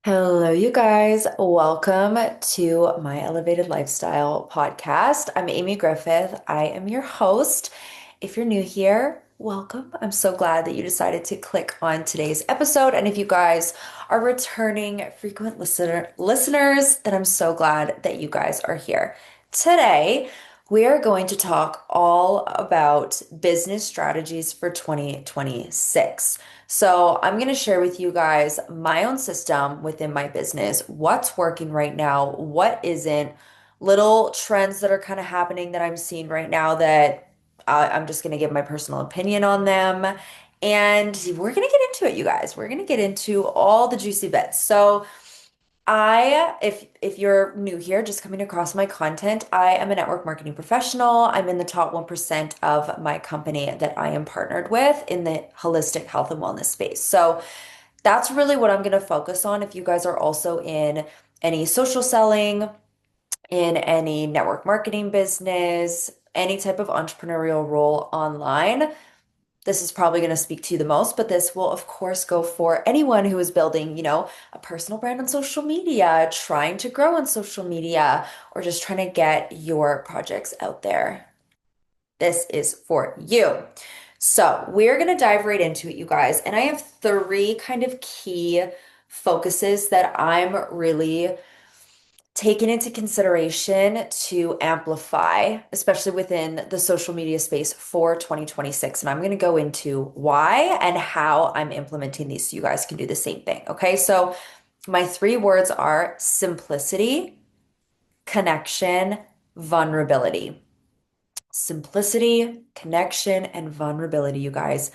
Hello, you guys. Welcome to my Elevated Lifestyle podcast. I'm Amy Griffith. I am your host. If you're new here, welcome. I'm so glad that you decided to click on today's episode. And if you guys are returning frequent listeners, then I'm so glad that you guys are here. Today, we are going to talk all about business strategies for 2026. So, I'm going to share with you guys my own system within my business, what's working right now, what isn't, little trends that are kind of happening that I'm seeing right now that I'm just going to give my personal opinion on them. And we're going to get into it, you guys. We're going to get into all the juicy bits. So, if you're new here, just coming across my content, I am a network marketing professional. I'm in the top 1% of my company that I am partnered with in the holistic health and wellness space. So that's really what I'm going to focus on. If you guys are also in any social selling, in any network marketing business, any type of entrepreneurial role online, this is probably going to speak to you the most, but this will, of course, go for anyone who is building, a personal brand on social media, trying to grow on social media, or just trying to get your projects out there. This is for you. So, we're going to dive right into it, you guys. And I have three kind of key focuses that I'm really taken into consideration to amplify, especially within the social media space for 2026. And I'm going to go into why and how I'm implementing these so you guys can do the same thing. Okay. So my three words are simplicity, connection, vulnerability. Simplicity, connection, and vulnerability, you guys.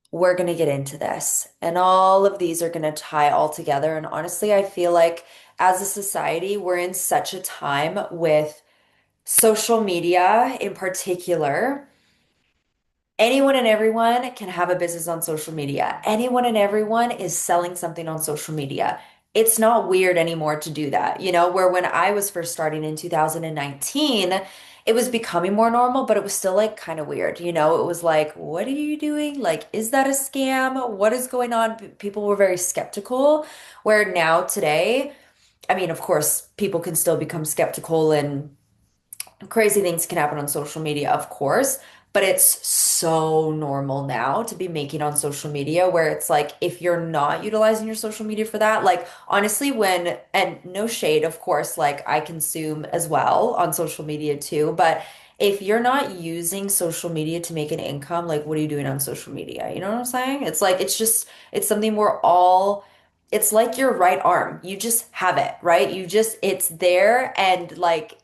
We're going to get into this. And all of these are going to tie all together. And honestly, I feel like as a society, we're in such a time with social media in particular. Anyone and everyone can have a business on social media. Anyone and everyone is selling something on social media. It's not weird anymore to do that, where when I was first starting in 2019, it was becoming more normal, but it was still like kind of weird, It was like, what are you doing? Like, is that a scam? What is going on? People were very skeptical, where now today, I mean, of course, people can still become skeptical and crazy things can happen on social media, of course, but it's so normal now to be making on social media where it's like if you're not utilizing your social media for that, like honestly, and no shade, of course, like I consume as well on social media too, but if you're not using social media to make an income, like what are you doing on social media? You know what I'm saying? It's like it's something we're all it's like your right arm. You just have it, right? It's there and like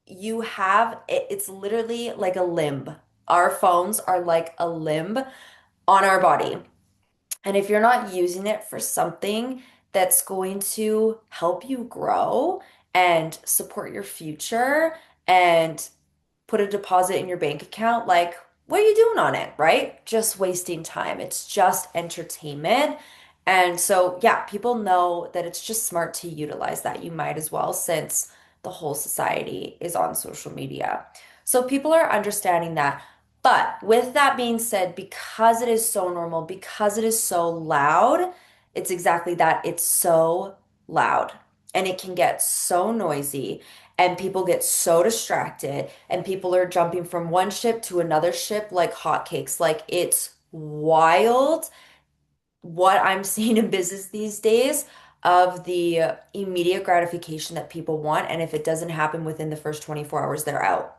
it's literally like a limb. Our phones are like a limb on our body. And if you're not using it for something that's going to help you grow and support your future and put a deposit in your bank account, like what are you doing on it, right? Just wasting time. It's just entertainment. And so, yeah, people know that it's just smart to utilize that. You might as well, since the whole society is on social media. So people are understanding that. But with that being said, because it is so normal, because it is so loud, it's exactly that. It's so loud and it can get so noisy and people get so distracted and people are jumping from one ship to another ship like hotcakes. Like it's wild what I'm seeing in business these days of the immediate gratification that people want. And if it doesn't happen within the first 24 hours, they're out.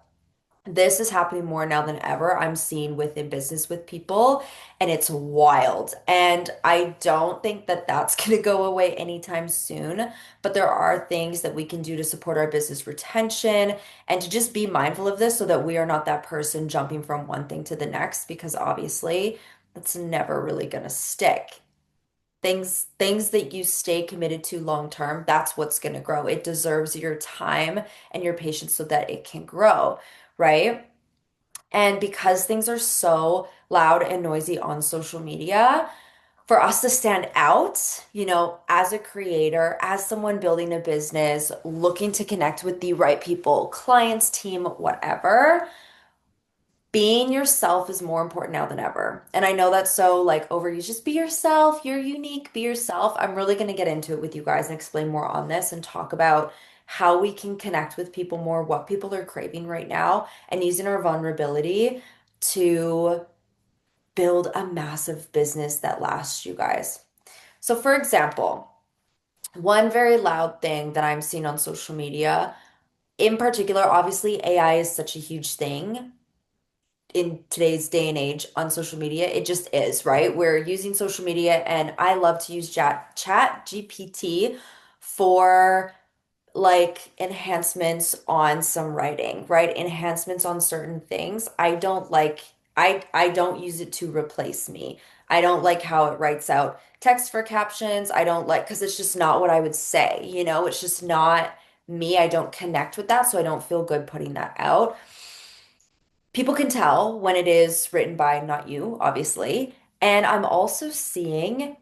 This is happening more now than ever. I'm seeing within business with people, and it's wild. And I don't think that that's going to go away anytime soon. But there are things that we can do to support our business retention and to just be mindful of this so that we are not that person jumping from one thing to the next, because obviously that's never really going to stick. Things that you stay committed to long term, that's what's going to grow. It deserves your time and your patience so that it can grow, right? And because things are so loud and noisy on social media, for us to stand out, as a creator, as someone building a business, looking to connect with the right people, clients, team, whatever, being yourself is more important now than ever. And I know that's so like overused. Just be yourself. You're unique. Be yourself. I'm really going to get into it with you guys and explain more on this and talk about how we can connect with people more, what people are craving right now, and using our vulnerability to build a massive business that lasts, you guys. So, for example, one very loud thing that I'm seeing on social media, in particular, obviously, AI is such a huge thing in today's day and age on social media. It just is, right? We're using social media, and I love to use chat GPT for like enhancements on some writing, right? Enhancements on certain things. I don't use it to replace me. I don't like how it writes out text for captions. I don't like because it's just not what I would say, It's just not me. I don't connect with that, so I don't feel good putting that out. People can tell when it is written by not you, obviously. And I'm also seeing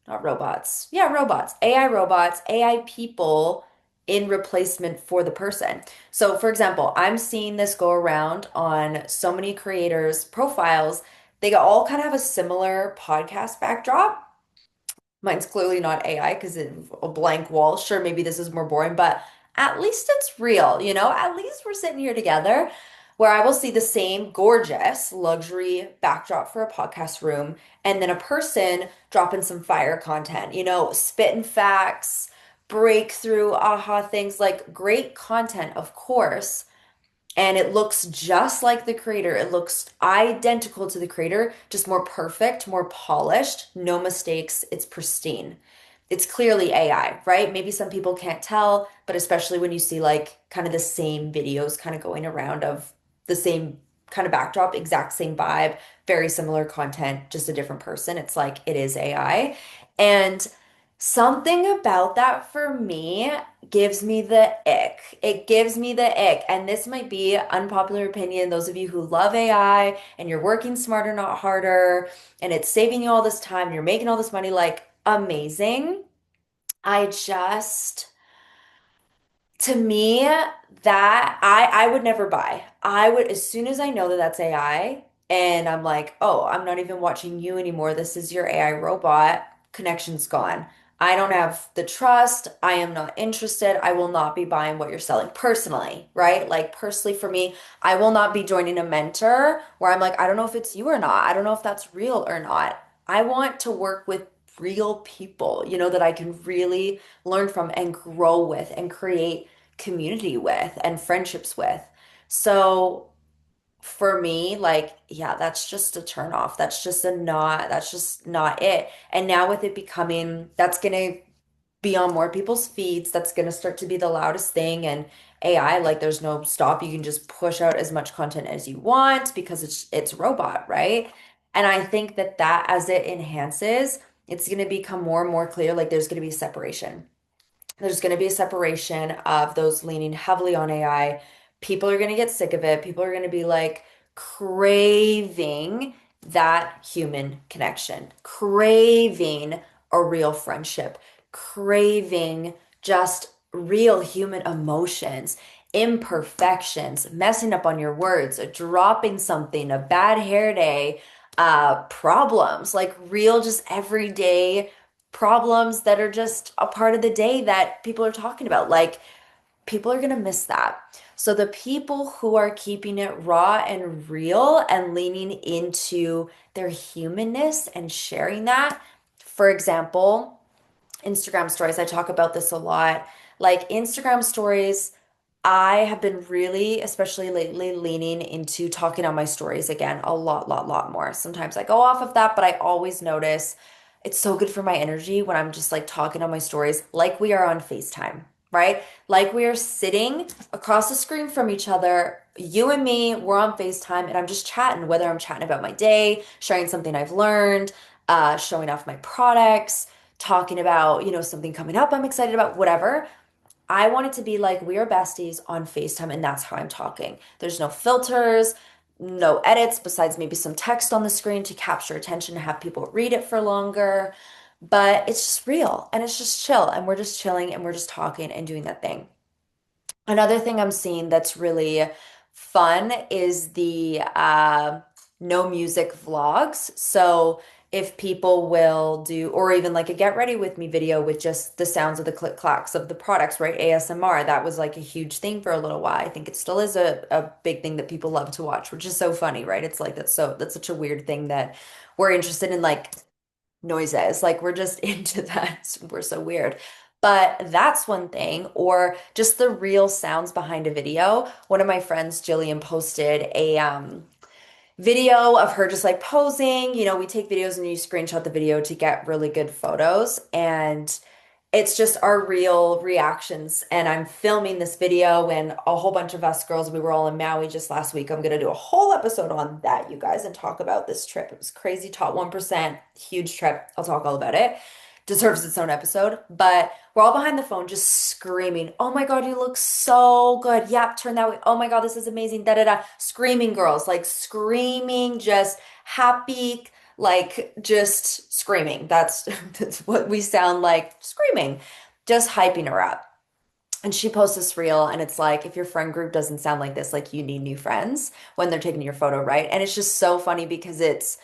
not robots, yeah, robots, AI people in replacement for the person. So, for example, I'm seeing this go around on so many creators' profiles. They all kind of have a similar podcast backdrop. Mine's clearly not AI because it's a blank wall. Sure, maybe this is more boring, but at least it's real, At least we're sitting here together where I will see the same gorgeous luxury backdrop for a podcast room and then a person dropping some fire content, spitting facts, breakthrough, aha things like great content, of course, and it looks just like the creator. It looks identical to the creator, just more perfect, more polished, no mistakes. It's pristine. It's clearly AI, right? Maybe some people can't tell, but especially when you see like kind of the same videos kind of going around of the same kind of backdrop, exact same vibe, very similar content, just a different person. It's like it is AI. And something about that for me gives me the ick. It gives me the ick. And this might be unpopular opinion. Those of you who love AI and you're working smarter, not harder, and it's saving you all this time, and you're making all this money, like amazing. I just to me, that I would never buy. I would as soon as I know that that's AI and I'm like, "Oh, I'm not even watching you anymore. This is your AI robot. Connection's gone." I don't have the trust. I am not interested. I will not be buying what you're selling personally, right? Like personally for me, I will not be joining a mentor where I'm like, I don't know if it's you or not. I don't know if that's real or not. I want to work with real people, that I can really learn from and grow with and create community with and friendships with. So for me, like, yeah, that's just a turn off. That's just not it. And now with it becoming, that's gonna be on more people's feeds, that's gonna start to be the loudest thing. And AI, like there's no stop. You can just push out as much content as you want because it's robot, right? And I think that as it enhances, it's gonna become more and more clear, like there's gonna be separation. There's going to be a separation of those leaning heavily on AI. People are going to get sick of it. People are going to be like craving that human connection, craving a real friendship, craving just real human emotions, imperfections, messing up on your words, dropping something, a bad hair day, problems, like real, just everyday problems that are just a part of the day that people are talking about. Like, people are going to miss that. So, the people who are keeping it raw and real and leaning into their humanness and sharing that, for example, Instagram stories, I talk about this a lot. Like, Instagram stories, I have been really, especially lately, leaning into talking on my stories again a lot more. Sometimes I go off of that, but I always notice it's so good for my energy when I'm just like talking on my stories like we are on FaceTime, right? Like we are sitting across the screen from each other. You and me, we're on FaceTime and I'm just chatting, whether I'm chatting about my day, sharing something I've learned, showing off my products, talking about, something coming up I'm excited about, whatever. I want it to be like we are besties on FaceTime, and that's how I'm talking. There's no filters, no edits besides maybe some text on the screen to capture attention and have people read it for longer. But it's just real and it's just chill, and we're just chilling and we're just talking and doing that thing. Another thing I'm seeing that's really fun is the no music vlogs. So if people will do, or even like a get ready with me video with just the sounds of the click clacks of the products, right? ASMR, that was like a huge thing for a little while. I think it still is a big thing that people love to watch, which is so funny, right? It's like that's such a weird thing that we're interested in, like noises. Like we're just into that. We're so weird. But that's one thing, or just the real sounds behind a video. One of my friends, Jillian, posted a video of her just like posing. You know, we take videos and you screenshot the video to get really good photos. And it's just our real reactions. And I'm filming this video, and a whole bunch of us girls, we were all in Maui just last week. I'm going to do a whole episode on that, you guys, and talk about this trip. It was crazy. Top 1%, huge trip. I'll talk all about it. Deserves its own episode. But we're all behind the phone just screaming, "Oh my God, you look so good. Yep, turn that way. Oh my God, this is amazing." Da da da. Screaming girls, like screaming, just happy, like just screaming. That's what we sound like, screaming, just hyping her up. And she posts this reel, and it's like, if your friend group doesn't sound like this, like you need new friends when they're taking your photo, right? And it's just so funny because it's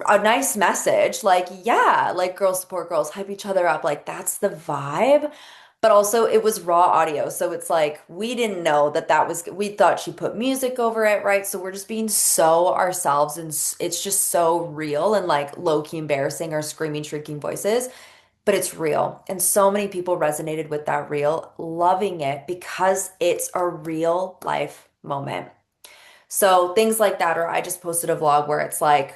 a nice message. Like, yeah, like girls support girls, hype each other up. Like, that's the vibe. But also, it was raw audio. So it's like, we didn't know that that was, we thought she put music over it, right? So we're just being so ourselves, and it's just so real and like low key embarrassing, our screaming, shrieking voices. But it's real. And so many people resonated with that reel, loving it because it's a real life moment. So things like that, or I just posted a vlog where it's like,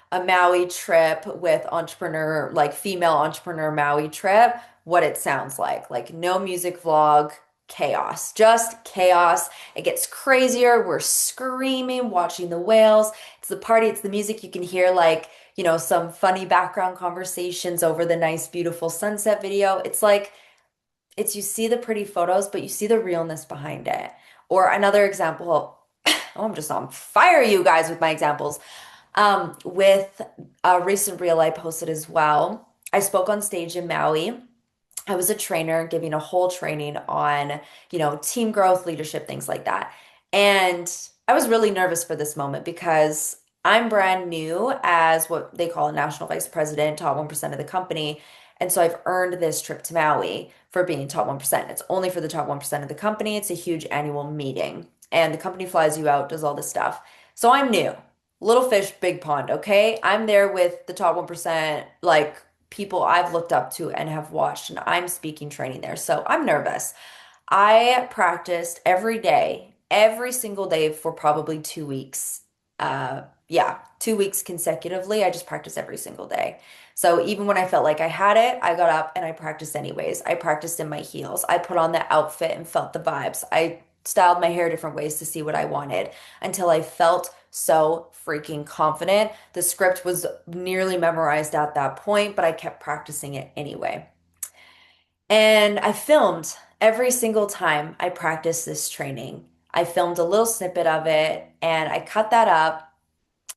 a Maui trip with entrepreneur, like female entrepreneur Maui trip, what it sounds like no music vlog, chaos, just chaos. It gets crazier. We're screaming, watching the whales. It's the party, it's the music. You can hear like, some funny background conversations over the nice, beautiful sunset video. It's like, you see the pretty photos, but you see the realness behind it. Or another example, oh, I'm just on fire, you guys, with my examples. With a recent reel I posted as well, I spoke on stage in Maui. I was a trainer giving a whole training on, team growth, leadership, things like that. And I was really nervous for this moment because I'm brand new as what they call a national vice president, top 1% of the company. And so I've earned this trip to Maui for being top 1%. It's only for the top 1% of the company. It's a huge annual meeting, and the company flies you out, does all this stuff. So I'm new. Little fish, big pond, okay? I'm there with the top 1%, like people I've looked up to and have watched, and I'm speaking training there. So I'm nervous. I practiced every day, every single day for probably 2 weeks. Yeah, 2 weeks consecutively. I just practiced every single day. So even when I felt like I had it, I got up and I practiced anyways. I practiced in my heels. I put on the outfit and felt the vibes. I styled my hair different ways to see what I wanted until I felt so freaking confident. The script was nearly memorized at that point, but I kept practicing it anyway. And I filmed every single time I practiced this training. I filmed a little snippet of it and I cut that up.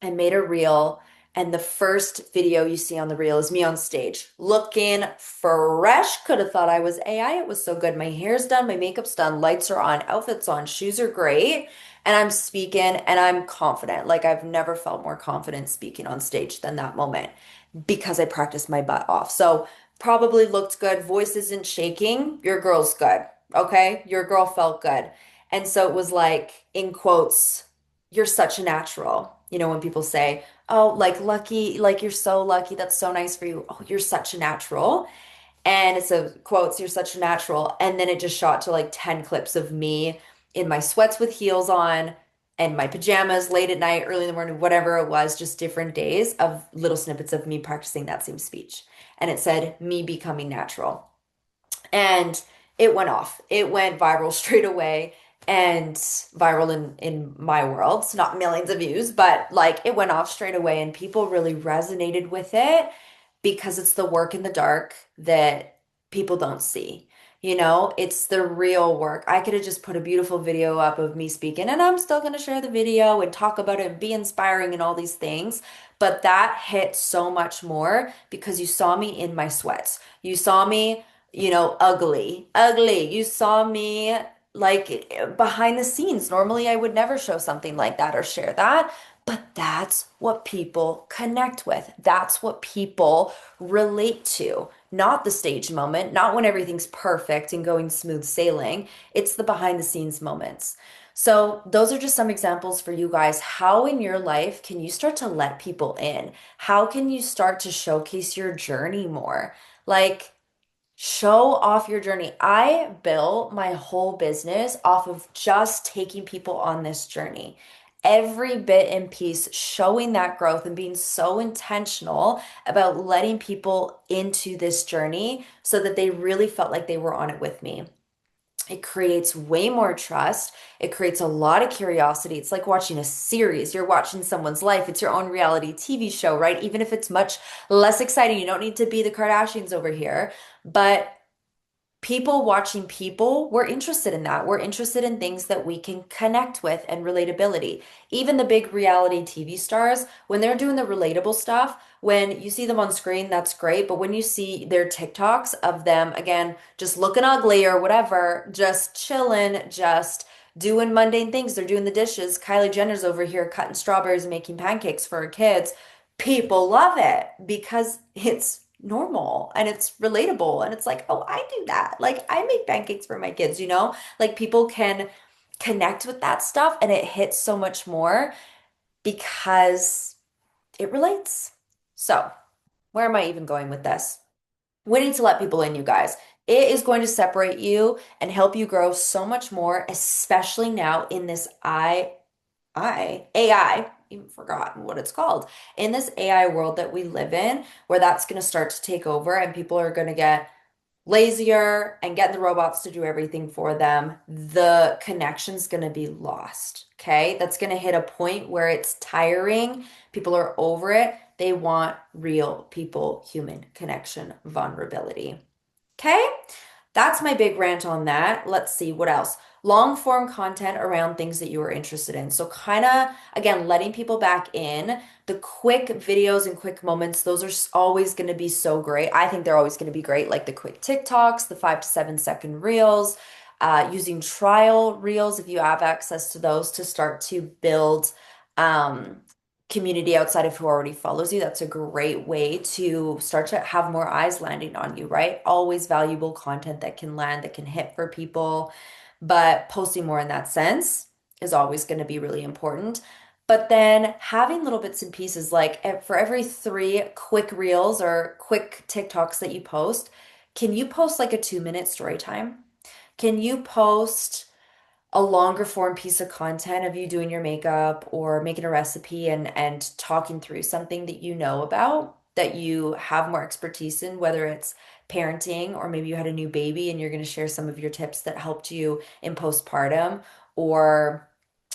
I made a reel. And the first video you see on the reel is me on stage looking fresh. Could have thought I was AI. It was so good. My hair's done, my makeup's done, lights are on, outfits on, shoes are great. And I'm speaking and I'm confident. Like I've never felt more confident speaking on stage than that moment because I practiced my butt off. So probably looked good. Voice isn't shaking. Your girl's good. Okay. Your girl felt good. And so it was like, in quotes, you're such a natural. You know, when people say, "Oh, like lucky, like you're so lucky. That's so nice for you. Oh, you're such a natural." And it's a quotes, "You're such a natural." And then it just shot to like 10 clips of me in my sweats with heels on and my pajamas late at night, early in the morning, whatever it was, just different days of little snippets of me practicing that same speech. And it said, "Me becoming natural." And it went off. It went viral straight away, and viral in my world. It's not millions of views, but like it went off straight away, and people really resonated with it because it's the work in the dark that people don't see. It's the real work. I could have just put a beautiful video up of me speaking, and I'm still going to share the video and talk about it and be inspiring and all these things. But that hit so much more because you saw me in my sweats. You saw me, ugly, ugly. You saw me like behind the scenes. Normally, I would never show something like that or share that, but that's what people connect with. That's what people relate to. Not the stage moment, not when everything's perfect and going smooth sailing. It's the behind the scenes moments. So, those are just some examples for you guys. How in your life can you start to let people in? How can you start to showcase your journey more? Like, show off your journey. I built my whole business off of just taking people on this journey. Every bit and piece showing that growth and being so intentional about letting people into this journey so that they really felt like they were on it with me. It creates way more trust. It creates a lot of curiosity. It's like watching a series. You're watching someone's life. It's your own reality TV show, right? Even if it's much less exciting, you don't need to be the Kardashians over here. But people watching people, we're interested in that. We're interested in things that we can connect with and relatability. Even the big reality TV stars, when they're doing the relatable stuff, when you see them on screen, that's great. But when you see their TikToks of them, again, just looking ugly or whatever, just chilling, just doing mundane things, they're doing the dishes. Kylie Jenner's over here cutting strawberries and making pancakes for her kids. People love it because it's normal and it's relatable and it's like, oh, I do that. Like I make pancakes for my kids, you know? Like people can connect with that stuff and it hits so much more because it relates. So, where am I even going with this? We need to let people in, you guys. It is going to separate you and help you grow so much more, especially now in this AI, even forgotten what it's called, in this AI world that we live in, where that's going to start to take over and people are going to get lazier and getting the robots to do everything for them, the connection's going to be lost. Okay. That's going to hit a point where it's tiring. People are over it. They want real people, human connection, vulnerability. Okay. That's my big rant on that. Let's see what else. Long form content around things that you are interested in. So, kind of again, letting people back in. The quick videos and quick moments, those are always going to be so great. I think they're always going to be great, like the quick TikToks, the 5 to 7 second reels, using trial reels if you have access to those to start to build um, community outside of who already follows you. That's a great way to start to have more eyes landing on you, right? Always valuable content that can land, that can hit for people. But posting more in that sense is always going to be really important. But then having little bits and pieces like for every 3 quick reels or quick TikToks that you post, can you post like a 2 minute story time? Can you post a longer form piece of content of you doing your makeup or making a recipe and talking through something that you know about that you have more expertise in, whether it's parenting or maybe you had a new baby and you're going to share some of your tips that helped you in postpartum, or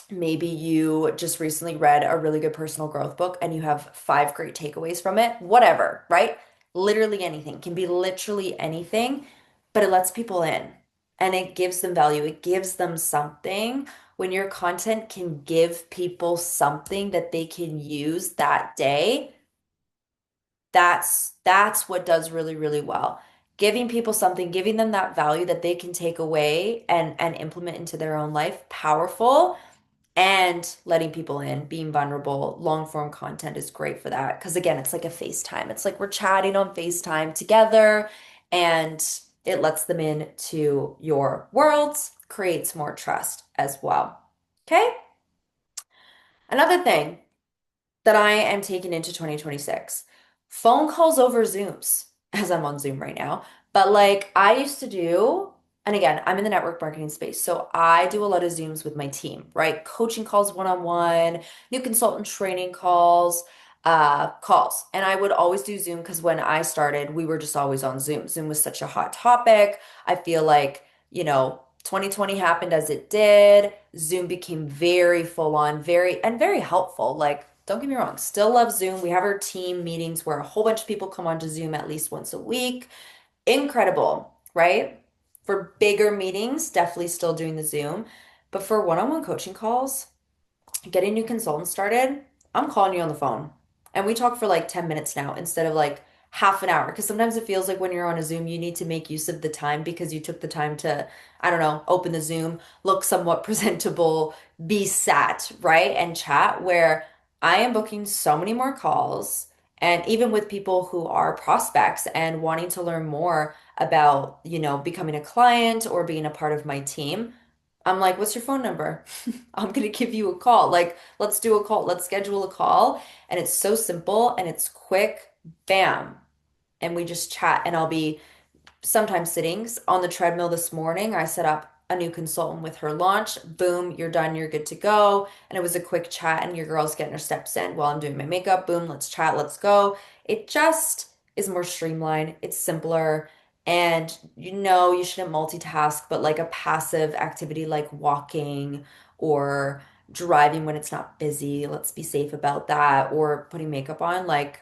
maybe you just recently read a really good personal growth book and you have 5 great takeaways from it, whatever, right? Literally anything can be literally anything, but it lets people in and it gives them value. It gives them something. When your content can give people something that they can use that day, that's what does really, really well. Giving people something, giving them that value that they can take away and implement into their own life, powerful, and letting people in, being vulnerable. Long form content is great for that. Because again, it's like a FaceTime. It's like we're chatting on FaceTime together and it lets them in to your worlds, creates more trust as well. Okay. Another thing that I am taking into 2026, phone calls over Zooms, as I'm on Zoom right now. But like I used to do, and again, I'm in the network marketing space, so I do a lot of Zooms with my team, right? Coaching calls one-on-one, new consultant training calls. And I would always do Zoom because when I started, we were just always on Zoom. Zoom was such a hot topic. I feel like, 2020 happened as it did. Zoom became very full on, very helpful. Like, don't get me wrong, still love Zoom. We have our team meetings where a whole bunch of people come onto Zoom at least once a week. Incredible, right? For bigger meetings, definitely still doing the Zoom. But for one-on-one coaching calls, getting new consultants started, I'm calling you on the phone. And we talk for like 10 minutes now instead of like half an hour. Because sometimes it feels like when you're on a Zoom, you need to make use of the time because you took the time to, I don't know, open the Zoom, look somewhat presentable, be sat, right? And chat, where I am booking so many more calls. And even with people who are prospects and wanting to learn more about, becoming a client or being a part of my team, I'm like, what's your phone number? I'm gonna give you a call. Like, let's do a call. Let's schedule a call. And it's so simple and it's quick. Bam. And we just chat. And I'll be sometimes sittings on the treadmill this morning. I set up a new consultant with her launch. Boom, you're done. You're good to go. And it was a quick chat, and your girl's getting her steps in while I'm doing my makeup. Boom, let's chat. Let's go. It just is more streamlined. It's simpler. And you shouldn't multitask, but like a passive activity like walking or driving when it's not busy, let's be safe about that, or putting makeup on, like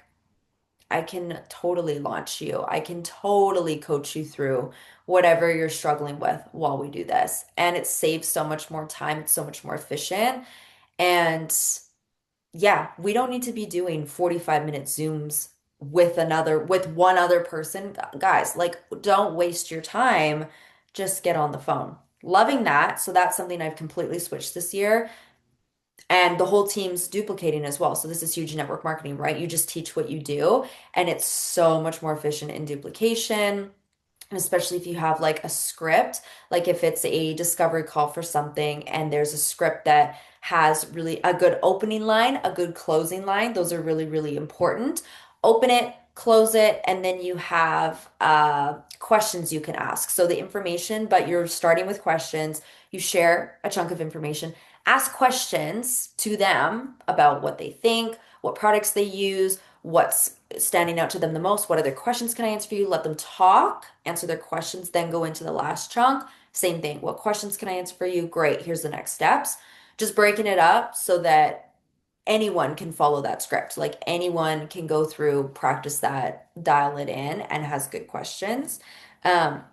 I can totally launch you. I can totally coach you through whatever you're struggling with while we do this. And it saves so much more time. It's so much more efficient. And yeah, we don't need to be doing 45-minute Zooms with one other person. Guys, like, don't waste your time. Just get on the phone. Loving that. So that's something I've completely switched this year. And the whole team's duplicating as well. So this is huge network marketing, right? You just teach what you do, and it's so much more efficient in duplication. And especially if you have like a script, like if it's a discovery call for something and there's a script that has really a good opening line, a good closing line, those are really, really important. Open it, close it, and then you have questions you can ask. So the information, but you're starting with questions. You share a chunk of information, ask questions to them about what they think, what products they use, what's standing out to them the most, what other questions can I answer for you? Let them talk, answer their questions, then go into the last chunk. Same thing. What questions can I answer for you? Great. Here's the next steps. Just breaking it up so that anyone can follow that script. Like anyone can go through, practice that, dial it in, and has good questions. Um,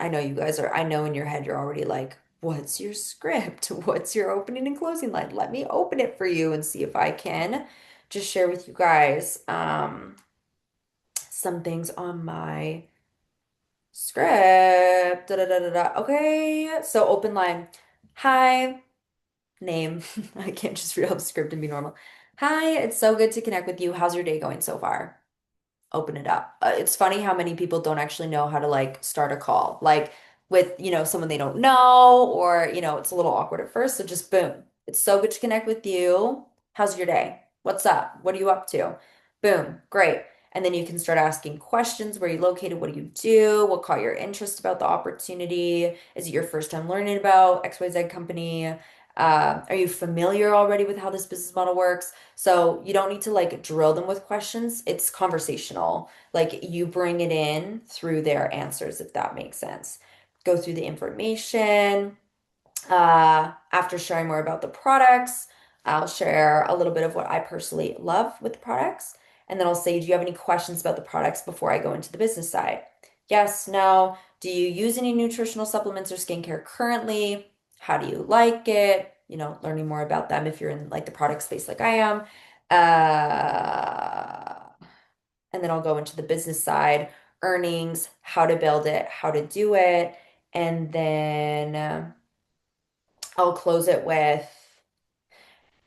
I know you guys are, I know in your head you're already like, what's your script? What's your opening and closing line? Let me open it for you and see if I can just share with you guys some things on my script. Da, da, da, da, da. Okay, so open line. Hi, name. I can't just read off the script and be normal. Hi, it's so good to connect with you. How's your day going so far? Open it up. It's funny how many people don't actually know how to like start a call, like with, someone they don't know, or, it's a little awkward at first. So just boom. It's so good to connect with you. How's your day? What's up? What are you up to? Boom. Great. And then you can start asking questions. Where are you located? What do you do? What caught your interest about the opportunity? Is it your first time learning about XYZ company? Are you familiar already with how this business model works? So you don't need to like drill them with questions. It's conversational. Like you bring it in through their answers, if that makes sense. Go through the information. After sharing more about the products, I'll share a little bit of what I personally love with the products. And then I'll say, do you have any questions about the products before I go into the business side? Yes, no. Do you use any nutritional supplements or skincare currently? How do you like it? Learning more about them if you're in like the product space like I am. And then I'll go into the business side, earnings, how to build it, how to do it. And then I'll close it with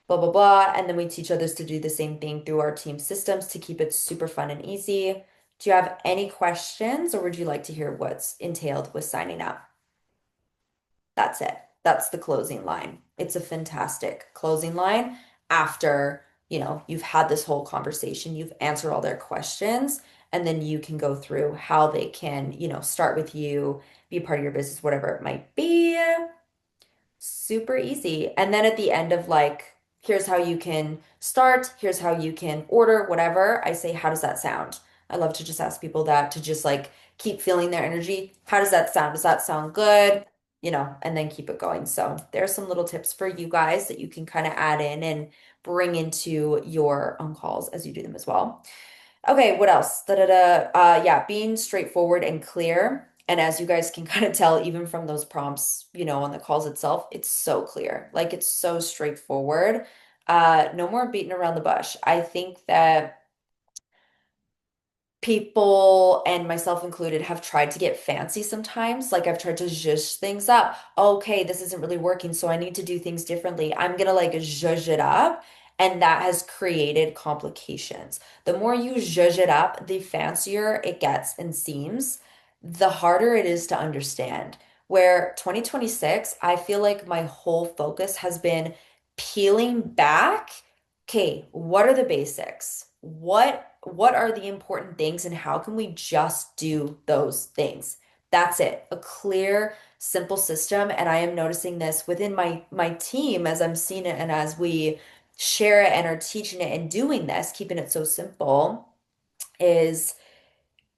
blah, blah, blah. And then we teach others to do the same thing through our team systems to keep it super fun and easy. Do you have any questions, or would you like to hear what's entailed with signing up? That's it. That's the closing line. It's a fantastic closing line after, you've had this whole conversation, you've answered all their questions, and then you can go through how they can, start with you, be a part of your business, whatever it might be. Super easy. And then at the end of like, here's how you can start, here's how you can order, whatever, I say, how does that sound? I love to just ask people that to just like keep feeling their energy. How does that sound? Does that sound good? And then keep it going. So there's some little tips for you guys that you can kind of add in and bring into your own calls as you do them as well. Okay, what else? Da, da, da. Yeah, being straightforward and clear. And as you guys can kind of tell, even from those prompts, on the calls itself, it's so clear. Like it's so straightforward. No more beating around the bush. I think that people, and myself included, have tried to get fancy sometimes. Like I've tried to zhuzh things up. Okay, this isn't really working, so I need to do things differently. I'm gonna like zhuzh it up. And that has created complications. The more you zhuzh it up, the fancier it gets and seems, the harder it is to understand. Where 2026, I feel like my whole focus has been peeling back. Okay, what are the basics? What are the important things and how can we just do those things? That's it. A clear, simple system. And I am noticing this within my team as I'm seeing it and as we share it and are teaching it and doing this, keeping it so simple, is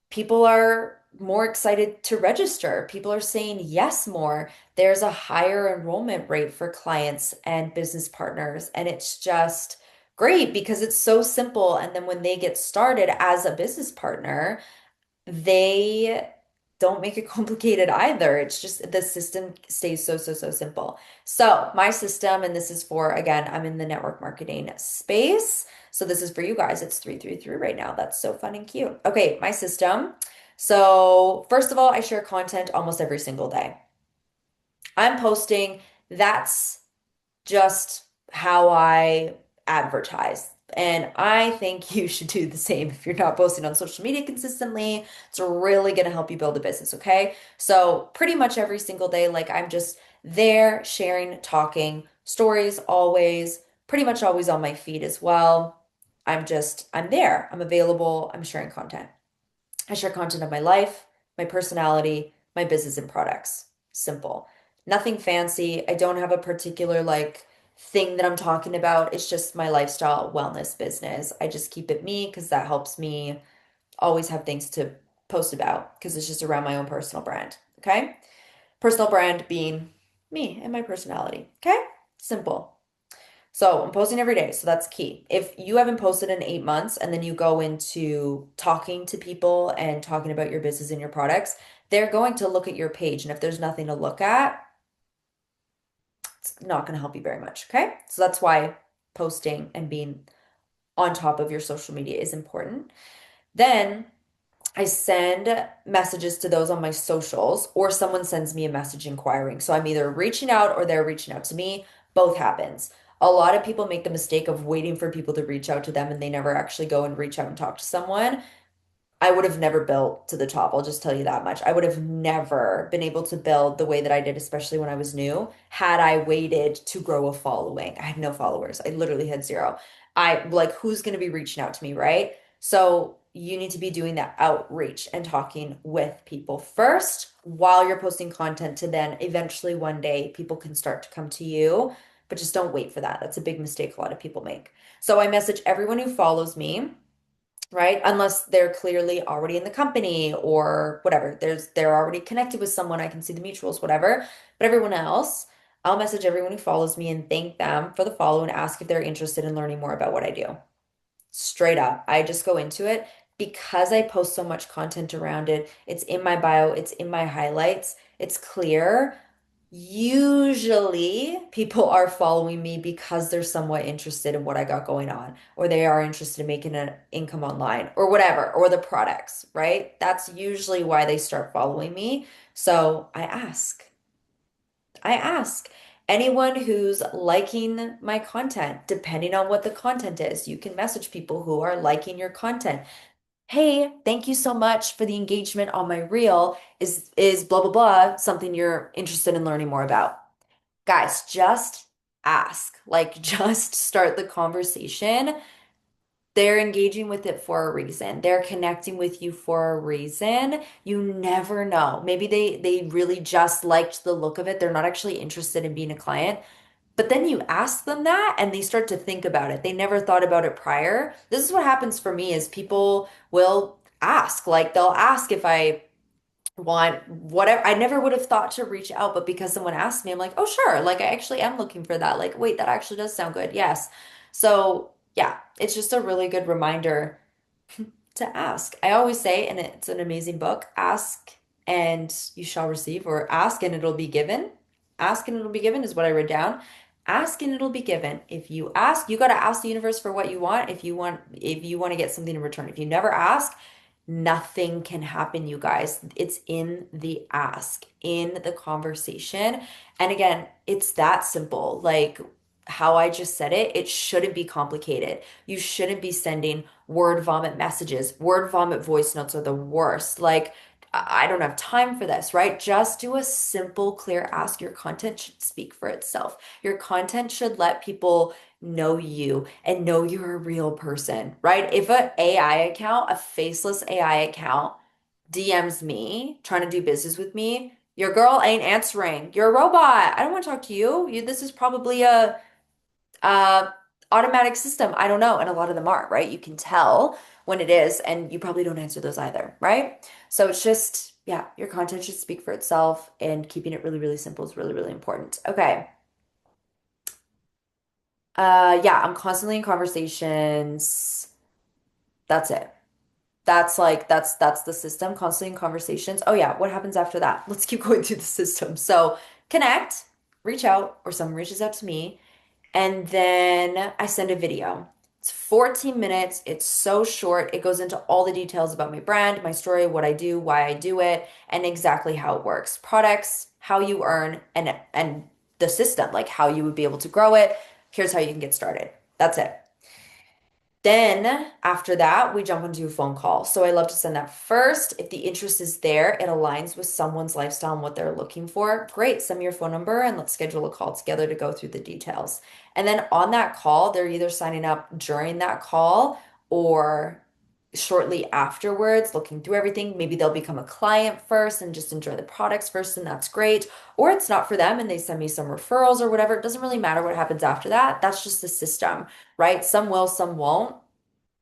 people are more excited to register. People are saying yes more. There's a higher enrollment rate for clients and business partners. And it's just great because it's so simple. And then when they get started as a business partner, they don't make it complicated either. It's just the system stays so simple. So, my system, and this is for, again, I'm in the network marketing space. So, this is for you guys. It's 333 right now. That's so fun and cute. Okay, my system. So, first of all, I share content almost every single day. I'm posting. That's just how I advertise. And I think you should do the same if you're not posting on social media consistently. It's really going to help you build a business, okay? So, pretty much every single day, like I'm just there sharing, talking, stories always, pretty much always on my feed as well. I'm there, I'm available, I'm sharing content. I share content of my life, my personality, my business and products. Simple. Nothing fancy. I don't have a particular like thing that I'm talking about. It's just my lifestyle wellness business. I just keep it me because that helps me always have things to post about because it's just around my own personal brand. Okay? Personal brand being me and my personality. Okay? Simple. So I'm posting every day, so that's key. If you haven't posted in 8 months and then you go into talking to people and talking about your business and your products, they're going to look at your page. And if there's nothing to look at, it's not going to help you very much. Okay. So that's why posting and being on top of your social media is important. Then I send messages to those on my socials, or someone sends me a message inquiring. So I'm either reaching out or they're reaching out to me. Both happens. A lot of people make the mistake of waiting for people to reach out to them and they never actually go and reach out and talk to someone. I would have never built to the top. I'll just tell you that much. I would have never been able to build the way that I did, especially when I was new, had I waited to grow a following. I had no followers. I literally had zero. I like, who's going to be reaching out to me, right? So you need to be doing that outreach and talking with people first while you're posting content to then eventually one day people can start to come to you, but just don't wait for that. That's a big mistake a lot of people make. So I message everyone who follows me, right? Unless they're clearly already in the company or whatever. They're already connected with someone. I can see the mutuals, whatever. But everyone else, I'll message everyone who follows me and thank them for the follow and ask if they're interested in learning more about what I do. Straight up. I just go into it because I post so much content around it. It's in my bio, it's in my highlights, it's clear. Usually, people are following me because they're somewhat interested in what I got going on, or they are interested in making an income online, or whatever, or the products, right? That's usually why they start following me. So I ask anyone who's liking my content, depending on what the content is, you can message people who are liking your content. Hey, thank you so much for the engagement on my reel. Is blah blah blah something you're interested in learning more about? Guys, just ask. Like just start the conversation. They're engaging with it for a reason. They're connecting with you for a reason. You never know. Maybe they really just liked the look of it. They're not actually interested in being a client. But then you ask them that and they start to think about it. They never thought about it prior. This is what happens for me is people will ask. Like they'll ask if I want whatever. I never would have thought to reach out, but because someone asked me, I'm like, oh sure. Like I actually am looking for that. Like, wait, that actually does sound good. Yes. So yeah, it's just a really good reminder to ask. I always say, and it's an amazing book, ask and you shall receive, or ask and it'll be given. Ask and it'll be given is what I wrote down. Ask and it'll be given. If you ask, you got to ask the universe for what you want if you want to get something in return. If you never ask, nothing can happen, you guys. It's in the ask, in the conversation. And again, it's that simple. Like how I just said it, it shouldn't be complicated. You shouldn't be sending word vomit messages. Word vomit voice notes are the worst. Like, I don't have time for this, right? Just do a simple, clear ask. Your content should speak for itself. Your content should let people know you and know you're a real person, right? If an AI account, a faceless AI account, DMs me trying to do business with me, your girl ain't answering. You're a robot. I don't want to talk to you. This is probably a uh, automatic system. I don't know. And a lot of them are, right? You can tell when it is, and you probably don't answer those either, right? So it's just, yeah, your content should speak for itself, and keeping it really, really simple is really, really important. Okay. Yeah, I'm constantly in conversations. That's it. That's the system, constantly in conversations. Oh yeah, what happens after that? Let's keep going through the system. So connect, reach out, or someone reaches out to me. And then I send a video. It's 14 minutes. It's so short. It goes into all the details about my brand, my story, what I do, why I do it, and exactly how it works. Products, how you earn, and the system, like how you would be able to grow it. Here's how you can get started. That's it. Then after that, we jump into a phone call. So I love to send that first. If the interest is there, it aligns with someone's lifestyle and what they're looking for. Great, send me your phone number and let's schedule a call together to go through the details. And then on that call, they're either signing up during that call or shortly afterwards, looking through everything. Maybe they'll become a client first and just enjoy the products first, and that's great. Or it's not for them and they send me some referrals or whatever. It doesn't really matter what happens after that. That's just the system, right? Some will, some won't.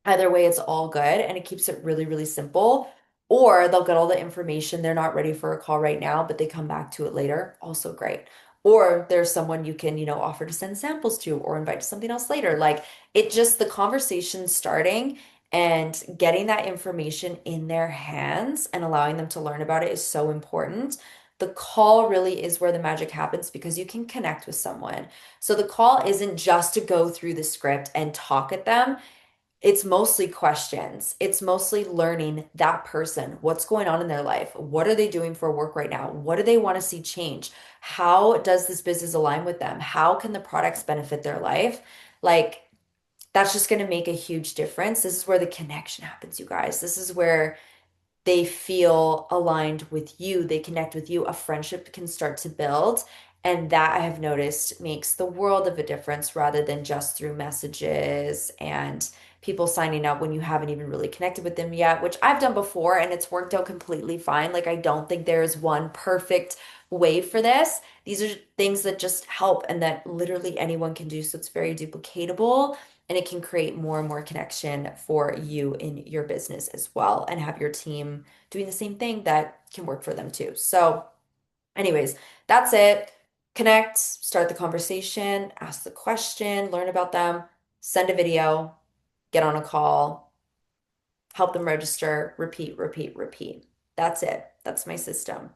Either way, it's all good and it keeps it really, really simple. Or they'll get all the information. They're not ready for a call right now, but they come back to it later. Also great. Or there's someone you can, offer to send samples to or invite to something else later. Like it just, the conversation starting and getting that information in their hands and allowing them to learn about it is so important. The call really is where the magic happens because you can connect with someone. So the call isn't just to go through the script and talk at them. It's mostly questions. It's mostly learning that person, what's going on in their life. What are they doing for work right now? What do they want to see change? How does this business align with them? How can the products benefit their life? Like, that's just going to make a huge difference. This is where the connection happens, you guys. This is where they feel aligned with you, they connect with you, a friendship can start to build. And that I have noticed makes the world of a difference rather than just through messages and people signing up when you haven't even really connected with them yet, which I've done before and it's worked out completely fine. Like, I don't think there is one perfect way for this. These are things that just help and that literally anyone can do. So it's very duplicatable and it can create more and more connection for you in your business as well and have your team doing the same thing that can work for them too. So, anyways, that's it. Connect, start the conversation, ask the question, learn about them, send a video, get on a call, help them register, repeat, repeat, repeat. That's it. That's my system.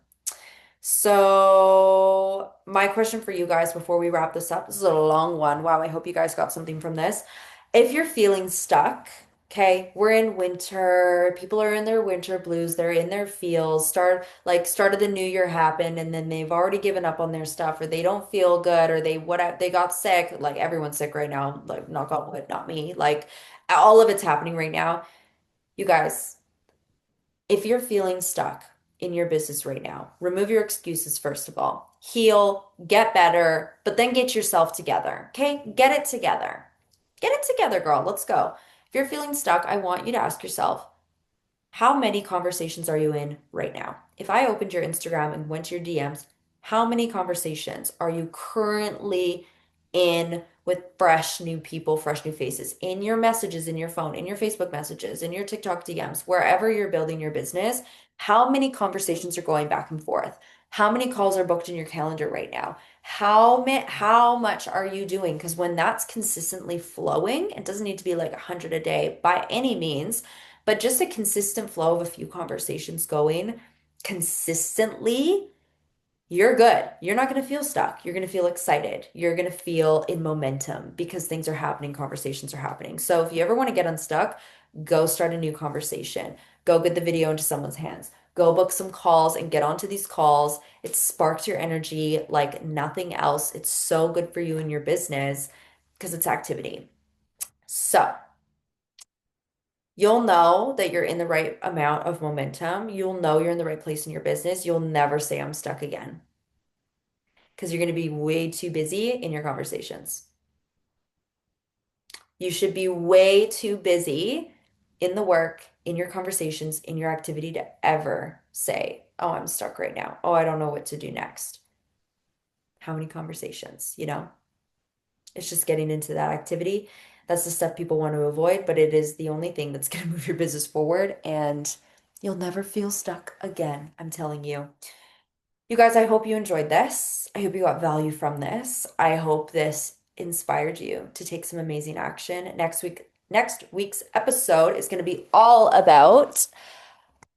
So, my question for you guys before we wrap this up, this is a long one. Wow, I hope you guys got something from this. If you're feeling stuck, okay, we're in winter, people are in their winter blues, they're in their feels, start of the new year happened and then they've already given up on their stuff or they don't feel good or they got sick, like everyone's sick right now, like knock on wood, not me. Like all of it's happening right now. You guys, if you're feeling stuck in your business right now, remove your excuses first of all. Heal, get better, but then get yourself together. Okay? Get it together. Get it together, girl. Let's go. If you're feeling stuck, I want you to ask yourself, how many conversations are you in right now? If I opened your Instagram and went to your DMs, how many conversations are you currently in with fresh new people, fresh new faces in your messages, in your phone, in your Facebook messages, in your TikTok DMs, wherever you're building your business? How many conversations are going back and forth? How many calls are booked in your calendar right now? How much are you doing? Because when that's consistently flowing, it doesn't need to be like 100 a day by any means, but just a consistent flow of a few conversations going consistently, you're good. You're not going to feel stuck. You're going to feel excited. You're going to feel in momentum because things are happening, conversations are happening. So if you ever want to get unstuck, Go start a new conversation. Go get the video into someone's hands. Go book some calls and get onto these calls. It sparks your energy like nothing else. It's so good for you and your business because it's activity. So, you'll know that you're in the right amount of momentum. You'll know you're in the right place in your business. You'll never say, I'm stuck again, because you're going to be way too busy in your conversations. You should be way too busy in the work, in your conversations, in your activity to ever say, oh, I'm stuck right now. Oh, I don't know what to do next. How many conversations, you know? It's just getting into that activity. That's the stuff people want to avoid, but it is the only thing that's going to move your business forward, and you'll never feel stuck again. I'm telling you. You guys, I hope you enjoyed this. I hope you got value from this. I hope this inspired you to take some amazing action. Next week's episode is going to be all about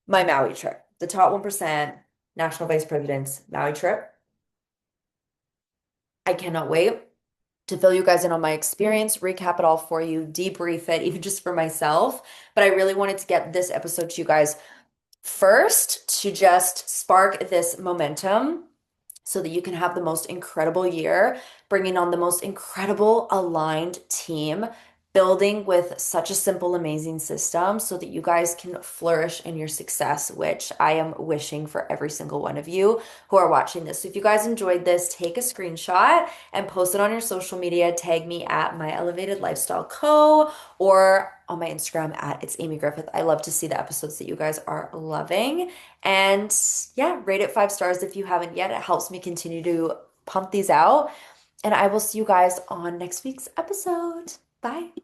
my Maui trip, the top 1% National Vice President's Maui trip. I cannot wait to fill you guys in on my experience, recap it all for you, debrief it, even just for myself. But I really wanted to get this episode to you guys first to just spark this momentum so that you can have the most incredible year, bringing on the most incredible aligned team, building with such a simple, amazing system so that you guys can flourish in your success, which I am wishing for every single one of you who are watching this. So if you guys enjoyed this, take a screenshot and post it on your social media. Tag me at My Elevated Lifestyle Co. or on my Instagram at It's Amy Griffith. I love to see the episodes that you guys are loving. And yeah, rate it 5 stars if you haven't yet. It helps me continue to pump these out. And I will see you guys on next week's episode. Bye.